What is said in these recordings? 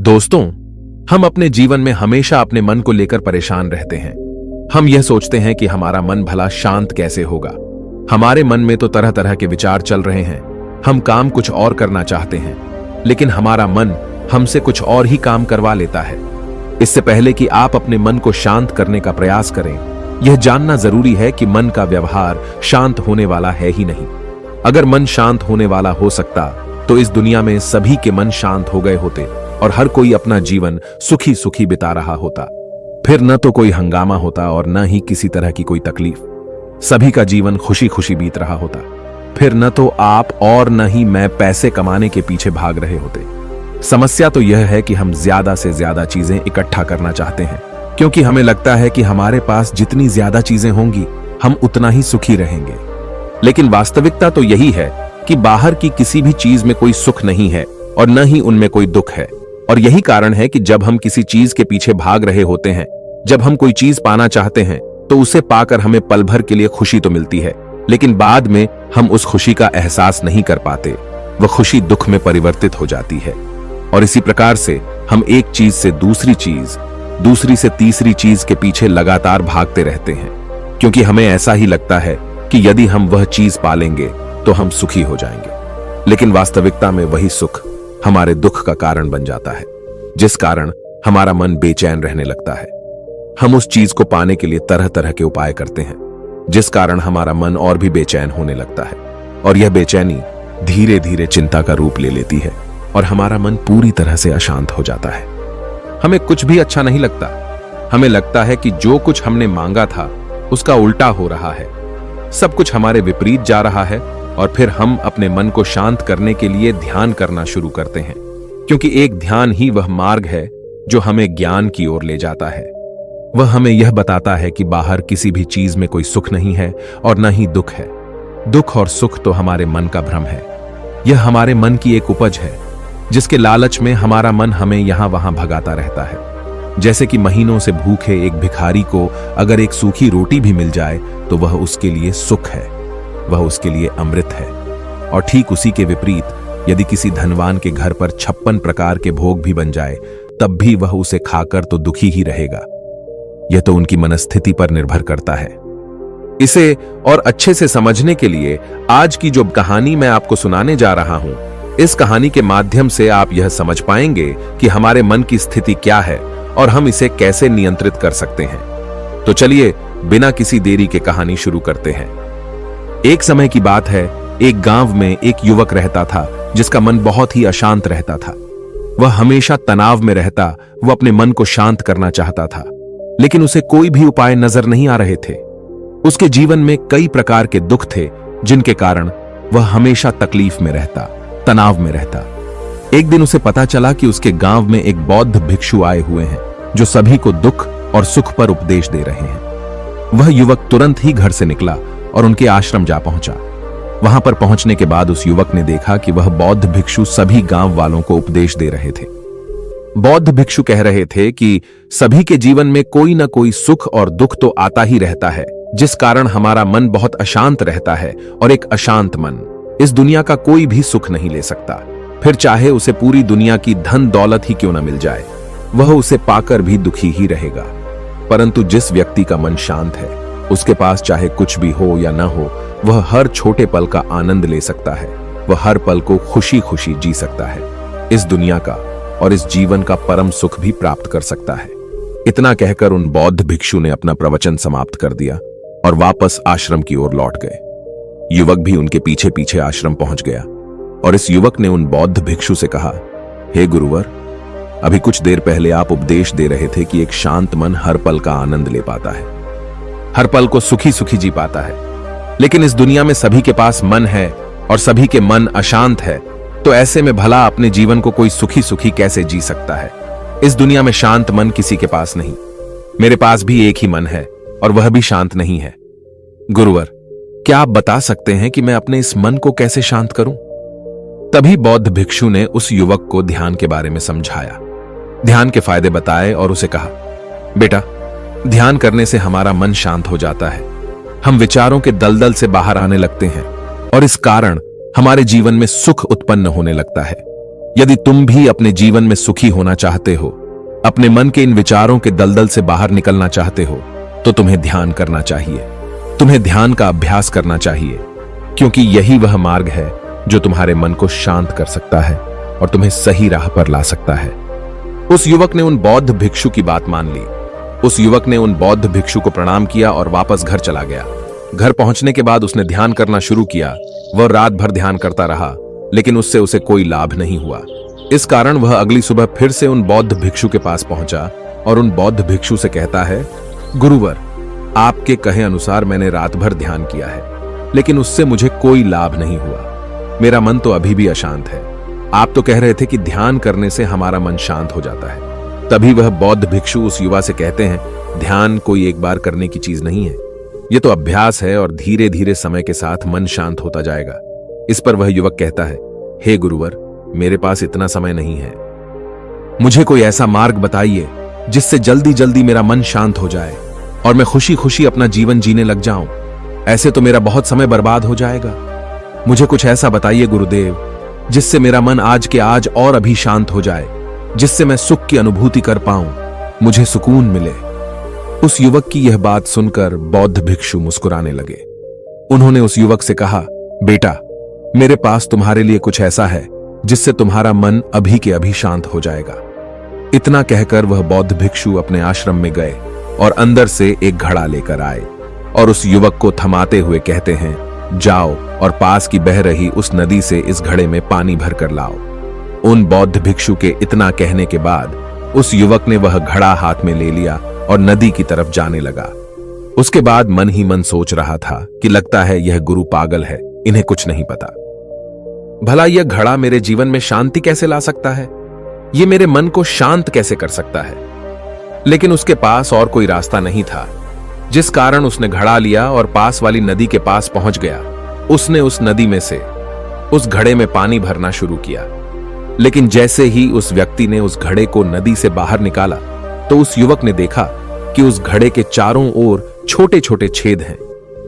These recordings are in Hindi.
दोस्तों, हम अपने जीवन में हमेशा अपने मन को लेकर परेशान रहते हैं। हम यह सोचते हैं कि हमारा मन भला शांत कैसे होगा। हमारे मन में तो तरह तरह के विचार चल रहे हैं। हम काम कुछ और करना चाहते हैं, लेकिन हमारा मन हमसे कुछ और ही काम करवा लेता है। इससे पहले कि आप अपने मन को शांत करने का प्रयास करें, यह जानना जरूरी है कि मन का व्यवहार शांत होने वाला है ही नहीं। अगर मन शांत होने वाला हो सकता तो इस दुनिया में सभी के मन शांत हो गए होते और हर कोई अपना जीवन सुखी सुखी बिता रहा होता। फिर न तो कोई हंगामा होता और न ही किसी तरह की कोई तकलीफ। सभी का जीवन खुशी खुशी बीत रहा होता। फिर न तो आप और न ही मैं पैसे कमाने के पीछे भाग रहे होते। समस्या तो यह है कि हम ज्यादा से ज्यादा चीजें इकट्ठा करना चाहते हैं, क्योंकि हमें लगता है कि हमारे पास जितनी ज्यादा चीजें होंगी हम उतना ही सुखी रहेंगे। लेकिन वास्तविकता तो यही है कि बाहर की किसी भी चीज में कोई सुख नहीं है और न ही उनमें कोई दुख है। और यही कारण है कि जब हम किसी चीज के पीछे भाग रहे होते हैं, जब हम कोई चीज पाना चाहते हैं, तो उसे पाकर हमें पल भर के लिए खुशी तो मिलती है, लेकिन बाद में हम उस खुशी का एहसास नहीं कर पाते। वह खुशी दुख में परिवर्तित हो जाती है। और इसी प्रकार से हम एक चीज से दूसरी चीज, दूसरी से तीसरी चीज के पीछे लगातार भागते रहते हैं, क्योंकि हमें ऐसा ही लगता है कि यदि हम वह चीज पालेंगे तो हम सुखी हो जाएंगे। लेकिन वास्तविकता में वही सुख हमारे दुख का कारण बन जाता है, जिस कारण हमारा मन बेचैन रहने लगता है। हम उस चीज को पाने के लिए तरह तरह के उपाय करते हैं, जिस कारण हमारा मन और भी बेचैन होने लगता है। और यह बेचैनी धीरे धीरे चिंता का रूप ले लेती है और हमारा मन पूरी तरह से अशांत हो जाता है। हमें कुछ भी अच्छा नहीं लगता। हमें लगता है कि जो कुछ हमने मांगा था उसका उल्टा हो रहा है। सब कुछ हमारे विपरीत जा रहा है। और फिर हम अपने मन को शांत करने के लिए ध्यान करना शुरू करते हैं, क्योंकि एक ध्यान ही वह मार्ग है जो हमें ज्ञान की ओर ले जाता है। वह हमें यह बताता है कि बाहर किसी भी चीज में कोई सुख नहीं है और न ही दुख है। दुख और सुख तो हमारे मन का भ्रम है। यह हमारे मन की एक उपज है, जिसके लालच में हमारा मन हमें यहां वहां भगाता रहता है। जैसे कि महीनों से भूखे एक भिखारी को अगर एक सूखी रोटी भी मिल जाए तो वह उसके लिए सुख है, वह उसके लिए अमृत है। और ठीक उसी के विपरीत यदि किसी धनवान के घर पर 56 प्रकार के भोग भी बन जाए, तब भी वह उसे खाकर तो दुखी ही रहेगा। यह तो उनकी मनस्थिति पर निर्भर करता है। इसे और अच्छे से समझने के लिए आज की जो कहानी मैं आपको सुनाने जा रहा हूं, इस कहानी के माध्यम से आप यह समझ पाएंगे कि हमारे मन की स्थिति क्या है और हम इसे कैसे नियंत्रित कर सकते हैं। तो चलिए बिना किसी देरी के कहानी शुरू करते हैं। एक समय की बात है, एक गांव में एक युवक रहता था जिसका मन बहुत ही अशांत रहता था। वह हमेशा तनाव में रहता। वह अपने मन को शांत करना चाहता था, लेकिन उसे कोई भी उपाय नजर नहीं आ रहे थे। उसके जीवन में कई प्रकार के दुख थे, जिनके कारण वह हमेशा तकलीफ में रहता, तनाव में रहता। एक दिन उसे पता चला कि उसके गांव में एक बौद्ध भिक्षु आए हुए हैं, जो सभी को दुख और सुख पर उपदेश दे रहे हैं। वह युवक तुरंत ही घर से निकला और उनके आश्रम जा पहुंचा। वहां पर पहुंचने के बाद उस युवक ने देखा कि वह बौद्ध भिक्षु सभी गांव वालों को उपदेश दे रहे थे। बौद्ध भिक्षु कह रहे थे कि सभी के जीवन में कोई ना कोई सुख और दुख तो आता ही रहता है, जिस कारण हमारा मन बहुत अशांत रहता है। और एक अशांत मन इस दुनिया का कोई भी सुख नहीं ले सकता। फिर चाहे उसे पूरी दुनिया की धन दौलत ही क्यों न मिल जाए, वह उसे पाकर भी दुखी ही रहेगा। परंतु जिस व्यक्ति का मन शांत है, उसके पास चाहे कुछ भी हो या ना हो, वह हर छोटे पल का आनंद ले सकता है। वह हर पल को खुशी खुशी जी सकता है। इस दुनिया का और इस जीवन का परम सुख भी प्राप्त कर सकता है। इतना कहकर उन बौद्ध भिक्षु ने अपना प्रवचन समाप्त कर दिया और वापस आश्रम की ओर लौट गए। युवक भी उनके पीछे पीछे आश्रम पहुंच गया और इस युवक ने उन बौद्ध भिक्षु से कहा, हे गुरुवर, अभी कुछ देर पहले आप उपदेश दे रहे थे कि एक शांत मन हर पल का आनंद ले पाता है, हर पल को सुखी सुखी जी पाता है। लेकिन इस दुनिया में सभी के पास मन है और सभी के मन अशांत है, तो ऐसे में भला अपने जीवन को कोई सुखी सुखी कैसे जी सकता है। इस दुनिया में शांत मन किसी के पास नहीं। मेरे पास भी एक ही मन है और वह भी शांत नहीं है। गुरुवर, क्या आप बता सकते हैं कि मैं अपने इस मन को कैसे शांत करूं? तभी बौद्ध भिक्षु ने उस युवक को ध्यान के बारे में समझाया, ध्यान के फायदे बताए और उसे कहा, बेटा, ध्यान करने से हमारा मन शांत हो जाता है। हम विचारों के दलदल से बाहर आने लगते हैं और इस कारण हमारे जीवन में सुख उत्पन्न होने लगता है। यदि तुम भी अपने जीवन में सुखी होना चाहते हो, अपने मन के इन विचारों के दलदल से बाहर निकलना चाहते हो, तो तुम्हें ध्यान करना चाहिए। तुम्हें ध्यान का अभ्यास करना चाहिए, क्योंकि यही वह मार्ग है जो तुम्हारे मन को शांत कर सकता है और तुम्हें सही राह पर ला सकता है। उस युवक ने उन बौद्ध भिक्षु की बात मान ली। उस युवक ने उन बौद्ध भिक्षु को प्रणाम किया और वापस घर चला गया। घर पहुंचने के बाद उसने ध्यान करना शुरू किया। वह रात भर ध्यान करता रहा, लेकिन उससे उसे कोई लाभ नहीं हुआ। इस कारण वह अगली सुबह फिर से उन बौद्ध भिक्षु के पास पहुंचा और उन बौद्ध भिक्षु से कहता है, गुरुवर, आपके कहे अनुसार मैंने रात भर ध्यान किया है, लेकिन उससे मुझे कोई लाभ नहीं हुआ। मेरा मन तो अभी भी अशांत है। आप तो कह रहे थे कि ध्यान करने से हमारा मन शांत हो जाता है। तभी वह बौद्ध भिक्षु उस युवा से कहते हैं, ध्यान कोई एक बार करने की चीज नहीं है, ये तो अभ्यास है और धीरे धीरे समय के साथ मन शांत होता जाएगा। इस पर वह युवक कहता है, हे गुरुवर, मेरे पास इतना समय नहीं है। मुझे कोई ऐसा मार्ग बताइए जिससे जल्दी जल्दी मेरा मन शांत हो जाए और मैं खुशी खुशी अपना जीवन जीने लग जाऊं। ऐसे तो मेरा बहुत समय बर्बाद हो जाएगा। मुझे कुछ ऐसा बताइए गुरुदेव, जिससे मेरा मन आज के आज और अभी शांत हो जाए, जिससे मैं सुख की अनुभूति कर पाऊं, मुझे सुकून मिले। उस युवक की यह बात सुनकर बौद्ध भिक्षु मुस्कुराने लगे। उन्होंने उस युवक से कहा, बेटा, मेरे पास तुम्हारे लिए कुछ ऐसा है जिससे तुम्हारा मन अभी के अभी शांत हो जाएगा। इतना कहकर वह बौद्ध भिक्षु अपने आश्रम में गए और अंदर से एक घड़ा लेकर आए और उस युवक को थमाते हुए कहते हैं, जाओ और पास की बह रही उस नदी से इस घड़े में पानी भर कर लाओ। उन बौद्ध भिक्षु के इतना कहने के बाद उस युवक ने वह घड़ा हाथ में ले लिया और नदी की तरफ जाने लगा। उसके बाद मन ही मन सोच रहा था कि लगता है यह गुरु पागल है, इन्हें कुछ नहीं पता। भला यह घड़ा मेरे जीवन में शांति कैसे ला सकता है? यह मेरे मन को शांत कैसे कर सकता है? लेकिन उसके पास और कोई रास्ता नहीं था, जिस कारण उसने घड़ा लिया और पास वाली नदी के पास पहुंच गया। उसने उस नदी में से उस घड़े में पानी भरना शुरू किया, लेकिन जैसे ही उस व्यक्ति ने उस घड़े को नदी से बाहर निकाला तो उस युवक ने देखा कि उस घड़े के चारों ओर छोटे छोटे छेद हैं,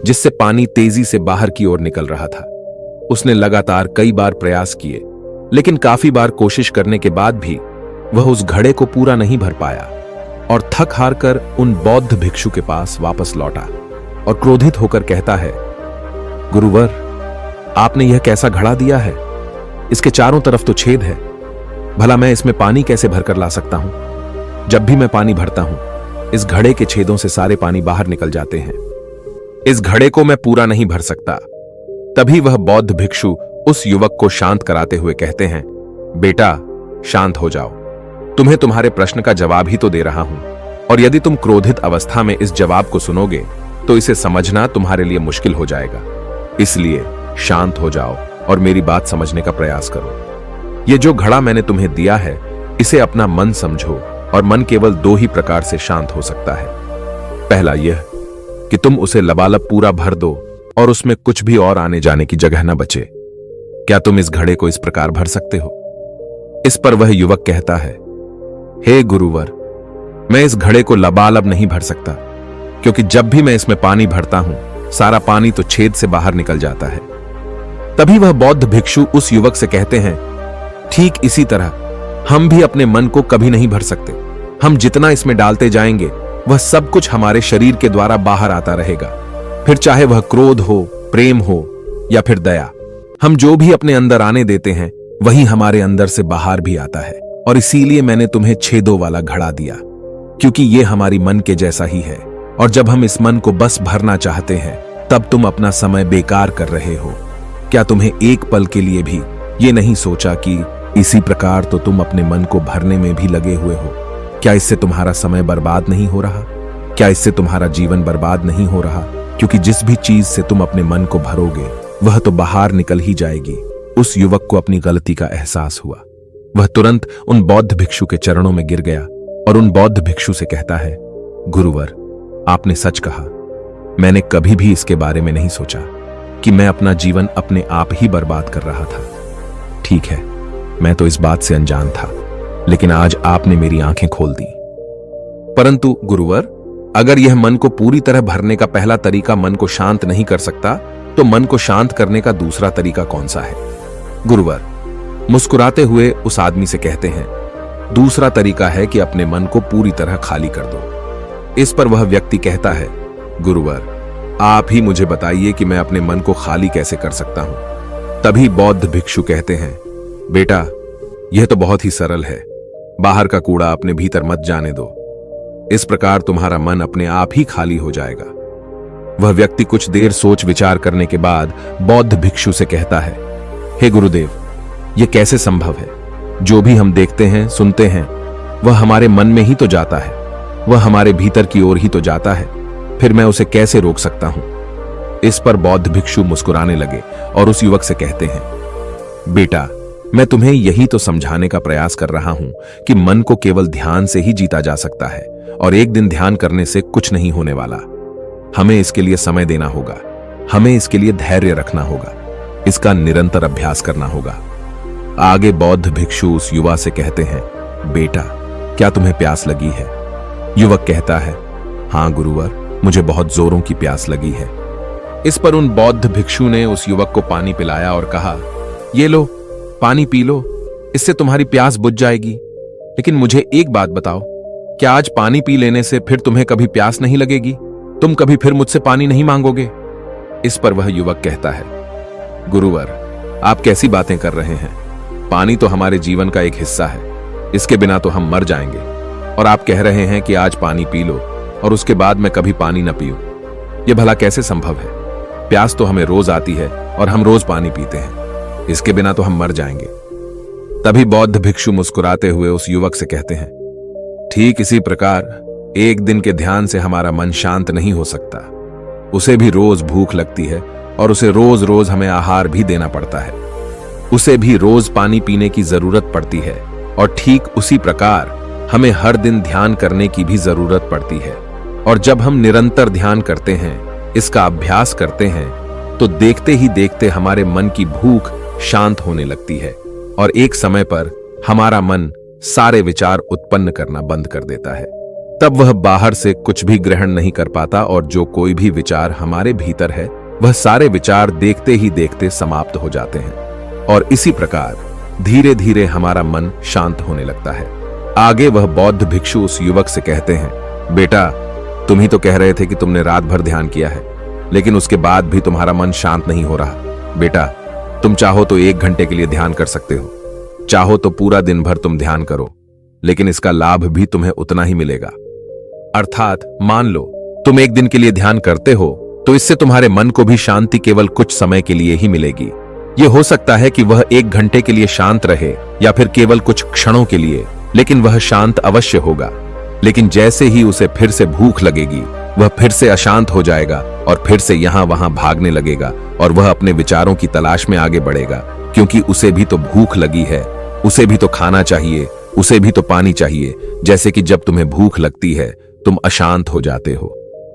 जिससे पानी तेजी से बाहर की ओर निकल रहा था। उसने लगातार कई बार प्रयास किए, लेकिन काफी बार कोशिश करने के बाद भी वह उस घड़े को पूरा नहीं भर पाया और थक हार कर उन बौद्ध भिक्षु के पास वापस लौटा और क्रोधित होकर कहता है, गुरुवर, आपने यह कैसा घड़ा दिया है? इसके चारों तरफ तो छेद है। भला मैं इसमें पानी कैसे भरकर ला सकता हूं? जब भी मैं पानी भरता हूं, इस घड़े के छेदों से सारे पानी बाहर निकल जाते हैं। इस घड़े को मैं पूरा नहीं भर सकता। तभी वह बौद्ध भिक्षु उस युवक को शांत कराते हुए कहते हैं, बेटा, शांत हो जाओ। तुम्हें तुम्हारे प्रश्न का जवाब ही तो दे रहा हूं, और यदि तुम क्रोधित अवस्था में इस जवाब को सुनोगे तो इसे समझना तुम्हारे लिए मुश्किल हो जाएगा। इसलिए शांत हो जाओ और मेरी बात समझने का प्रयास करो। यह जो घड़ा मैंने तुम्हें दिया है, इसे अपना मन समझो, और मन केवल दो ही प्रकार से शांत हो सकता है। पहला यह कि तुम उसे लबालब पूरा भर दो और उसमें कुछ भी और आने जाने की जगह न बचे। क्या तुम इस घड़े को इस प्रकार भर सकते हो? इस पर वह युवक कहता है, हे गुरुवर, मैं इस घड़े को लबालब नहीं भर सकता, क्योंकि जब भी मैं इसमें पानी भरता हूं, सारा पानी तो छेद से बाहर निकल जाता है। तभी वह बौद्ध भिक्षु उस युवक से कहते हैं, ठीक इसी तरह हम भी अपने मन को कभी नहीं भर सकते। हम जितना इसमें डालते जाएंगे, वह सब कुछ हमारे शरीर के द्वारा बाहर आता रहेगा। फिर चाहे वह क्रोध हो, प्रेम हो या फिर दया, हम जो भी अपने अंदर आने देते हैं, वही हमारे अंदर से बाहर भी आता है। और इसीलिए मैंने तुम्हें छेदों वाला घड़ा दिया, क्योंकि यह हमारी मन के जैसा ही है। और जब हम इस मन को बस भरना चाहते हैं, तब तुम अपना समय बेकार कर रहे हो। क्या तुम्हें एक पल के लिए भी ये नहीं सोचा कि इसी प्रकार तो तुम अपने मन को भरने में भी लगे हुए हो? क्या इससे तुम्हारा समय बर्बाद नहीं हो रहा? क्या इससे तुम्हारा जीवन बर्बाद नहीं हो रहा? क्योंकि जिस भी चीज से तुम अपने मन को भरोगे, वह तो बाहर निकल ही जाएगी। उस युवक को अपनी गलती का एहसास हुआ। वह तुरंत उन बौद्ध भिक्षु के चरणों में गिर गया और उन बौद्ध भिक्षु से कहता है, गुरुवर, आपने सच कहा। मैंने कभी भी इसके बारे में नहीं सोचा कि मैं अपना जीवन अपने आप ही बर्बाद कर रहा था। ठीक है, मैं तो इस बात से अनजान था, लेकिन आज आपने मेरी आंखें खोल दी। परंतु गुरुवर, अगर यह मन को पूरी तरह भरने का पहला तरीका मन को शांत नहीं कर सकता, तो मन को शांत करने का दूसरा तरीका कौन सा है? गुरुवर, मुस्कुराते हुए उस आदमी से कहते हैं, दूसरा तरीका है कि अपने मन को पूरी तरह खाली कर दो। इस पर वह व्यक्ति कहता है, गुरुवर, आप ही मुझे बताइए कि मैं अपने मन को खाली कैसे कर सकता हूं। तभी बौद्ध भिक्षु कहते हैं, बेटा, यह तो बहुत ही सरल है। बाहर का कूड़ा अपने भीतर मत जाने दो। इस प्रकार तुम्हारा मन अपने आप ही खाली हो जाएगा। वह व्यक्ति कुछ देर सोच विचार करने के बाद बौद्ध भिक्षु से कहता है, हे गुरुदेव, यह कैसे संभव है? जो भी हम देखते हैं, सुनते हैं, वह हमारे मन में ही तो जाता है, वह हमारे भीतर की ओर ही तो जाता है। फिर मैं उसे कैसे रोक सकता हूं? इस पर बौद्ध भिक्षु मुस्कुराने लगे और उस युवक से कहते हैं, बेटा, मैं तुम्हें यही तो समझाने का प्रयास कर रहा हूं कि मन को केवल ध्यान से ही जीता जा सकता है और एक दिन ध्यान करने से कुछ नहीं होने वाला। हमें इसके लिए समय देना होगा, हमें इसके लिए धैर्य रखना होगा, इसका निरंतर अभ्यास करना होगा। आगे बौद्ध भिक्षु उस युवा से कहते हैं, बेटा, क्या तुम्हें प्यास लगी है? युवक कहता है, हां गुरुवर, मुझे बहुत जोरों की प्यास लगी है। इस पर उन बौद्ध भिक्षु ने उस युवक को पानी पिलाया और कहा, ये लो, पानी पी लो, इससे तुम्हारी प्यास बुझ जाएगी। लेकिन मुझे एक बात बताओ, क्या आज पानी पी लेने से फिर तुम्हें कभी प्यास नहीं लगेगी? तुम कभी फिर मुझसे पानी नहीं मांगोगे? इस पर वह युवक कहता है, गुरुवर, आप कैसी बातें कर रहे हैं? पानी तो हमारे जीवन का एक हिस्सा है, इसके बिना तो हम मर जाएंगे। और आप कह रहे हैं कि आज पानी पी लो और उसके बाद मैं कभी पानी न पीऊं। यह भला कैसे संभव है? प्यास तो हमें रोज आती है और हम रोज पानी पीते हैं, इसके बिना तो हम मर जाएंगे। तभी बौद्ध भिक्षु मुस्कुराते हुए उस युवक से कहते हैं, ठीक इसी प्रकार एक दिन के ध्यान से हमारा मन शांत नहीं हो सकता। उसे भी रोज भूख लगती है और उसे रोज रोज हमें आहार भी देना पड़ता है। उसे भी रोज पानी पीने की जरूरत पड़ती है और ठीक उसी प्रकार हमें हर दिन ध्यान करने की भी जरूरत पड़ती है। और जब हम निरंतर ध्यान करते हैं, इसका अभ्यास करते हैं, तो देखते ही देखते हमारे मन की भूख शांत होने लगती है और एक समय पर हमारा मन सारे विचार उत्पन्न करना बंद कर देता है। तब वह बाहर से कुछ भी ग्रहण नहीं कर पाता और जो कोई भी विचार हमारे भीतर है, वह सारे विचार देखते ही देखते समाप्त हो जाते हैं और इसी प्रकार धीरे धीरे हमारा मन शांत होने लगता है। आगे वह बौद्ध भिक्षु उस युवक से कहते हैं, बेटा, तुम ही तो कह रहे थे कि तुमने रात भर ध्यान किया है, लेकिन उसके बाद भी तुम्हारा मन शांत नहीं हो रहा। बेटा, तुम चाहो तो 1 घंटे के लिए ध्यान कर सकते हो, चाहो तो पूरा दिन भर तुम ध्यान करो, लेकिन इसका लाभ भी तुम्हें उतना ही मिलेगा। अर्थात मान लो तुम 1 दिन के लिए ध्यान करते हो तो इससे तुम्हारे मन को भी शांति केवल कुछ समय के लिए ही मिलेगी। यह हो सकता है कि वह 1 घंटे के लिए शांत रहे या फिर केवल कुछ क्षणों के लिए, लेकिन वह शांत अवश्य होगा। लेकिन जैसे ही उसे फिर से भूख लगेगी, वह फिर से अशांत हो जाएगा और फिर से यहां वहां भागने लगेगा और वह अपने विचारों की तलाश में आगे बढ़ेगा, क्योंकि उसे भी तो भूख लगी है, उसे भी तो खाना चाहिए, उसे भी तो पानी चाहिए। जैसे कि जब तुम्हें भूख लगती है तुम अशांत हो जाते हो,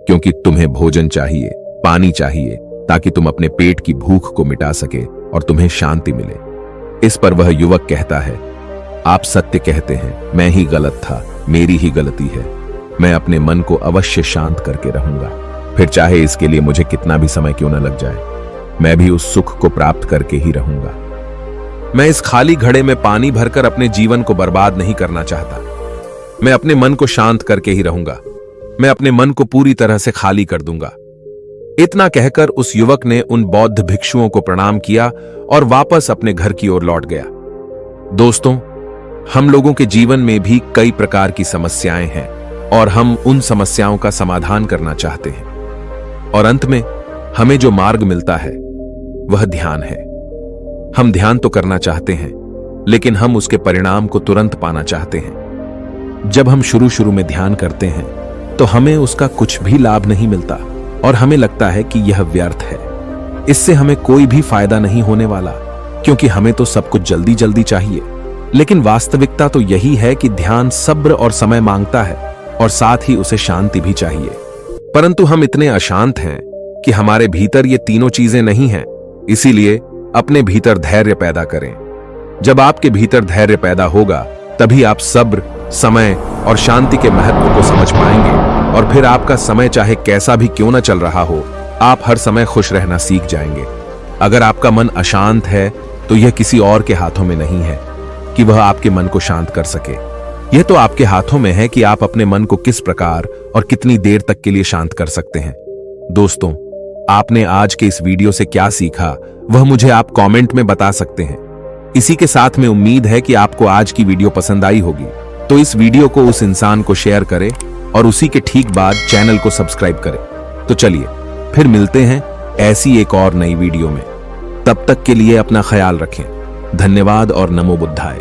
क्योंकि तुम्हें भोजन चाहिए, पानी चाहिए, ताकि तुम अपने पेट की भूख को मिटा सके और तुम्हें शांति मिले। इस पर वह युवक कहता है, आप सत्य कहते हैं, मैं ही गलत था, मेरी ही गलती है। मैं अपने मन को अवश्य शांत करके रहूंगा, फिर चाहे इसके लिए मुझे कितना भी समय क्यों न लग जाए, मैं भी उस सुख को प्राप्त करके ही रहूंगा। मैं इस खाली घड़े में पानी भरकर अपने जीवन को बर्बाद नहीं करना चाहता। मैं अपने मन को शांत करके ही रहूंगा, मैं अपने मन को पूरी तरह से खाली कर दूंगा। इतना कहकर उस युवक ने उन बौद्ध भिक्षुओं को प्रणाम किया और वापस अपने घर की ओर लौट गया। दोस्तों, हम लोगों के जीवन में भी कई प्रकार की समस्याएं हैं और हम उन समस्याओं का समाधान करना चाहते हैं, और अंत में हमें जो मार्ग मिलता है वह ध्यान है। हम ध्यान तो करना चाहते हैं, लेकिन हम उसके परिणाम को तुरंत पाना चाहते हैं। जब हम शुरू में ध्यान करते हैं तो हमें उसका कुछ भी लाभ नहीं मिलता और हमें लगता है कि यह व्यर्थ है, इससे हमें कोई भी फायदा नहीं होने वाला, क्योंकि हमें तो सब कुछ जल्दी जल्दी चाहिए। लेकिन वास्तविकता तो यही है कि ध्यान सब्र और समय मांगता है और साथ ही उसे शांति भी चाहिए। परंतु हम इतने अशांत हैं कि हमारे भीतर ये तीनों चीजें नहीं हैं। इसीलिए अपने भीतर धैर्य पैदा करें। जब आपके भीतर धैर्य पैदा होगा, तभी आप सब्र, समय और शांति के महत्व को समझ पाएंगे और फिर आपका समय चाहे कैसा भी क्यों न चल रहा हो, आप हर समय खुश रहना सीख जाएंगे। अगर आपका मन अशांत है तो यह किसी और के हाथों में नहीं है कि वह आपके मन को शांत कर सके। यह तो आपके हाथों में है कि आप अपने मन को किस प्रकार और कितनी देर तक के लिए शांत कर सकते हैं। दोस्तों, आपने आज के इस वीडियो से क्या सीखा वह मुझे आप कमेंट में बता सकते हैं। इसी के साथ में उम्मीद है कि आपको आज की वीडियो पसंद आई होगी, तो इस वीडियो को उस इंसान को शेयर करें और उसी के ठीक बाद चैनल को सब्सक्राइब करें। तो चलिए फिर मिलते हैं ऐसी एक और नई वीडियो में। तब तक के लिए अपना ख्याल रखें। धन्यवाद और नमो बुद्धाय।